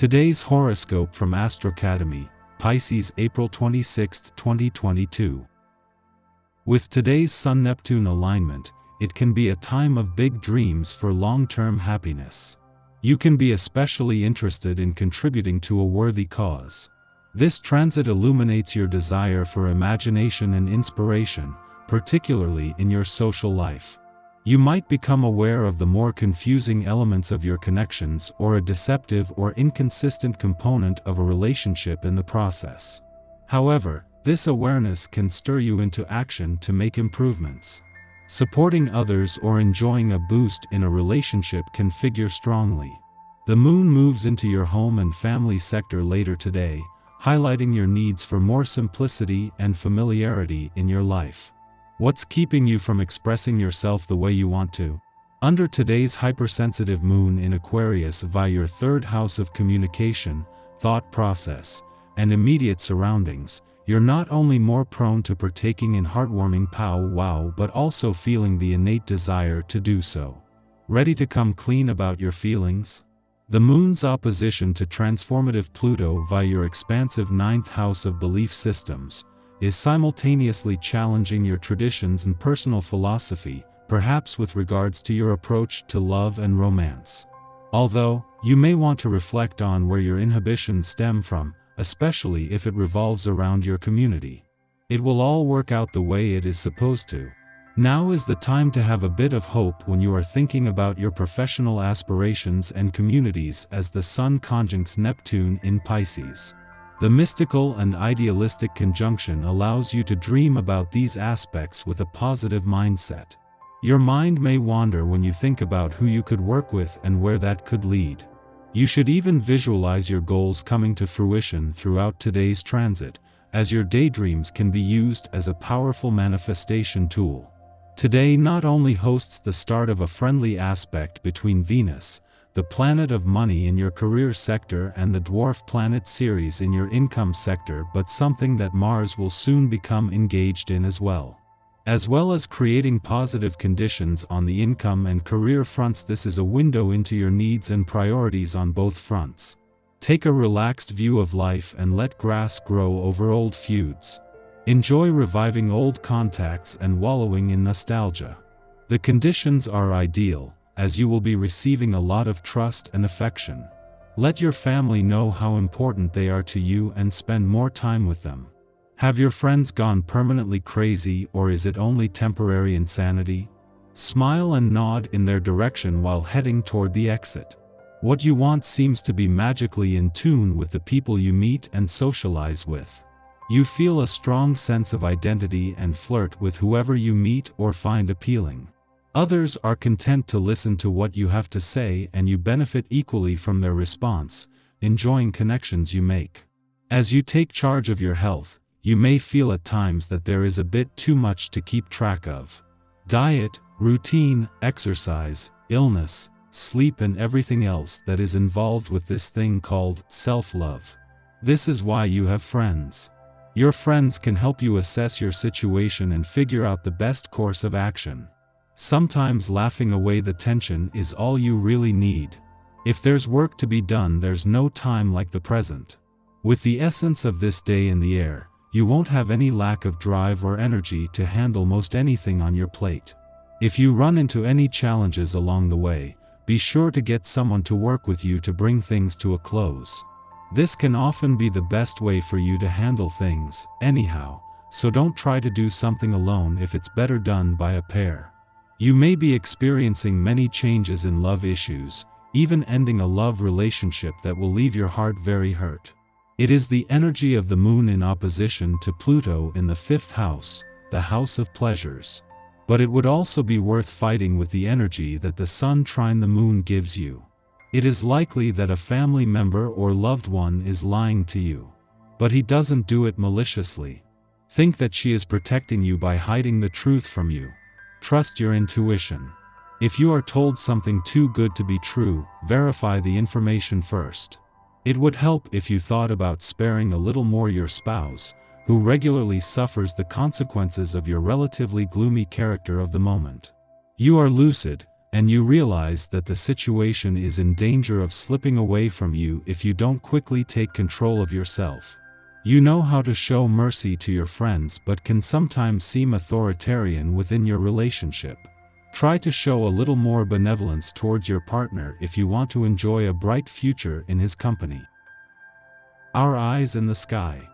Today's horoscope from Astrocademy, Pisces April 26, 2022. With today's Sun-Neptune alignment, it can be a time of big dreams for long-term happiness. You can be especially interested in contributing to a worthy cause. This transit illuminates your desire for imagination and inspiration, particularly in your social life. You might become aware of the more confusing elements of your connections or a deceptive or inconsistent component of a relationship in the process. However, this awareness can stir you into action to make improvements. Supporting others or enjoying a boost in a relationship can figure strongly. The moon moves into your home and family sector later today, highlighting your needs for more simplicity and familiarity in your life. What's keeping you from expressing yourself the way you want to? Under today's hypersensitive moon in Aquarius via your third house of communication, thought process, and immediate surroundings, you're not only more prone to partaking in heartwarming powwow but also feeling the innate desire to do so. Ready to come clean about your feelings? The moon's opposition to transformative Pluto via your expansive ninth house of belief systems is simultaneously challenging your traditions and personal philosophy, perhaps with regards to your approach to love and romance. Although, you may want to reflect on where your inhibitions stem from, especially if it revolves around your community. It will all work out the way it is supposed to. Now is the time to have a bit of hope when you are thinking about your professional aspirations and communities as the Sun conjuncts Neptune in Pisces. The mystical and idealistic conjunction allows you to dream about these aspects with a positive mindset. Your mind may wander when you think about who you could work with and where that could lead. You should even visualize your goals coming to fruition throughout today's transit, as your daydreams can be used as a powerful manifestation tool. Today not only hosts the start of a friendly aspect between Venus, the planet of money in your career sector, and the dwarf planet Ceres in your income sector, but something that Mars will soon become engaged in as well. As well as creating positive conditions on the income and career fronts, this is a window into your needs and priorities on both fronts. Take a relaxed view of life and let grass grow over old feuds. Enjoy reviving old contacts and wallowing in nostalgia. The conditions are ideal, as you will be receiving a lot of trust and affection. Let your family know how important they are to you and spend more time with them. Have your friends gone permanently crazy, or is it only temporary insanity? Smile and nod in their direction while heading toward the exit. What you want seems to be magically in tune with the people you meet and socialize with. You feel a strong sense of identity and flirt with whoever you meet or find appealing. Others are content to listen to what you have to say, and you benefit equally from their response, enjoying connections you make. As you take charge of your health, you may feel at times that there is a bit too much to keep track of. Diet, routine, exercise, illness, sleep, and everything else that is involved with this thing called self-love. This is why you have friends. Your friends can help you assess your situation and figure out the best course of action. Sometimes laughing away the tension is all you really need. If there's work to be done, there's no time like the present. With the essence of this day in the air, you won't have any lack of drive or energy to handle most anything on your plate. If you run into any challenges along the way, be sure to get someone to work with you to bring things to a close. This can often be the best way for you to handle things, anyhow, so don't try to do something alone if it's better done by a pair. You may be experiencing many changes in love issues, even ending a love relationship that will leave your heart very hurt. It is the energy of the moon in opposition to Pluto in the fifth house, the house of pleasures. But it would also be worth fighting with the energy that the Sun trine the moon gives you. It is likely that a family member or loved one is lying to you. But he doesn't do it maliciously. Think that she is protecting you by hiding the truth from you. Trust your intuition. If you are told something too good to be true, verify the information first. It would help if you thought about sparing a little more your spouse, who regularly suffers the consequences of your relatively gloomy character of the moment. You are lucid, and you realize that the situation is in danger of slipping away from you if you don't quickly take control of yourself. You know how to show mercy to your friends but can sometimes seem authoritarian within your relationship. Try to show a little more benevolence towards your partner if you want to enjoy a bright future in his company. Our eyes in the sky.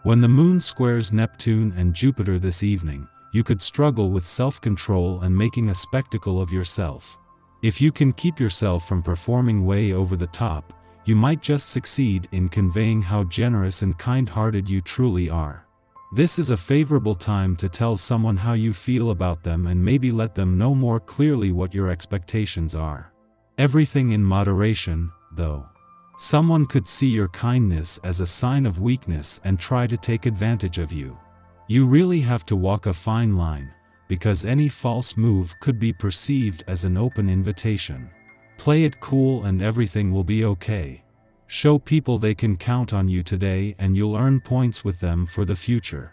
When the moon squares Neptune and Jupiter this evening, you could struggle with self-control and making a spectacle of yourself. If you can keep yourself from performing way over the top, you might just succeed in conveying how generous and kind-hearted you truly are. This is a favorable time to tell someone how you feel about them and maybe let them know more clearly what your expectations are. Everything in moderation, though. Someone could see your kindness as a sign of weakness and try to take advantage of you. You really have to walk a fine line, because any false move could be perceived as an open invitation. Play it cool and everything will be okay. Show people they can count on you today and you'll earn points with them for the future.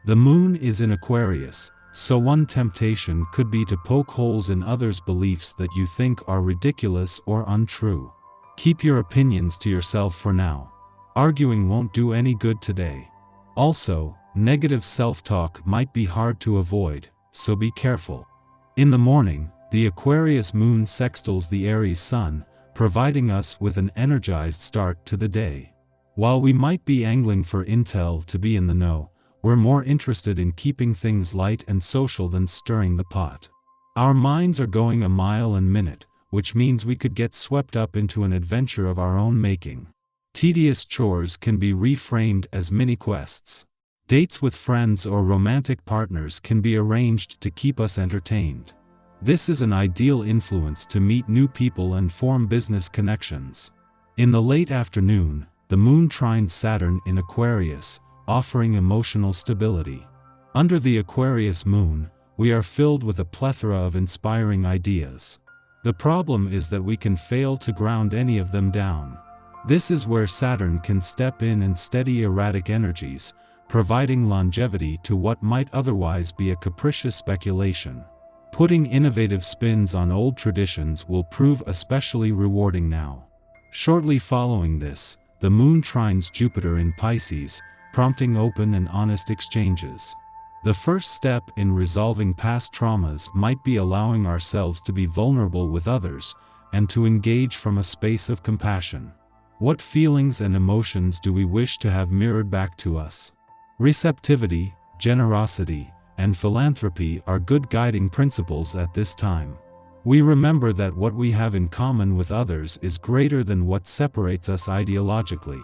The moon is in Aquarius, so one temptation could be to poke holes in others' beliefs that you think are ridiculous or untrue. Keep your opinions to yourself for now. Arguing won't do any good today. Also, negative self-talk might be hard to avoid, so be careful. In the morning, the Aquarius moon sextiles the Aries sun, providing us with an energized start to the day. While we might be angling for intel to be in the know, we're more interested in keeping things light and social than stirring the pot. Our minds are going a mile a minute, which means we could get swept up into an adventure of our own making. Tedious chores can be reframed as mini-quests. Dates with friends or romantic partners can be arranged to keep us entertained. This is an ideal influence to meet new people and form business connections. In the late afternoon, the moon trines Saturn in Aquarius, offering emotional stability. Under the Aquarius moon, we are filled with a plethora of inspiring ideas. The problem is that we can fail to ground any of them down. This is where Saturn can step in and steady erratic energies, providing longevity to what might otherwise be a capricious speculation. Putting innovative spins on old traditions will prove especially rewarding now. Shortly following this, the moon trines Jupiter in Pisces, prompting open and honest exchanges. The first step in resolving past traumas might be allowing ourselves to be vulnerable with others, and to engage from a space of compassion. What feelings and emotions do we wish to have mirrored back to us? Receptivity, generosity, and philanthropy are good guiding principles at this time. We remember that what we have in common with others is greater than what separates us ideologically.